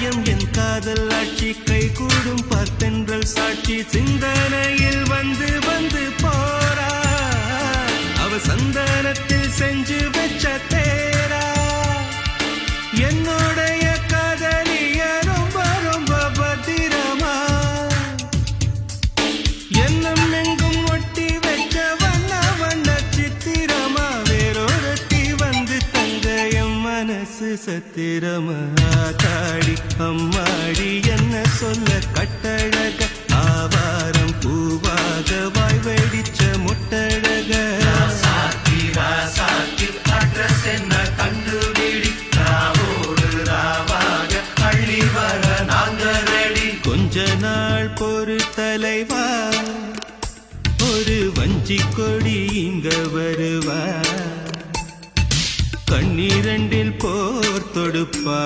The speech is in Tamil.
மாயம் என் காதல் ஆட்சி கை கூடும் பார்த்தென்றல் சாட்சி சிந்தனையில் வந்து வந்து போறா அவ சந்தனத்தில் செஞ்சு வச்ச தேரா என்னுடைய காதலிய ரொம்ப ரொம்ப பத்திரமா என்னும் எங்கும் ஒட்டி வச்ச வண்ண வண்ண சித்திரமா வேறொருத்தி வந்து தங்க என் மனசு சத்திரமா தாடி அம்மாடி என்ன சொல்ல கட்டழக ஆவாரம் பூவாக வாய் வெடிச்ச முட்டழக அட்ரஸ் என்ன கண்டுபிடி ராவோடு ராவாக அள்ளி வர நாங்க ரெடி கொஞ்ச நாள் பொறு தலைவா ஒரு வஞ்சி கொடி இங்க வருவா கண்ணீரண்டில் போர் தொடுப்பா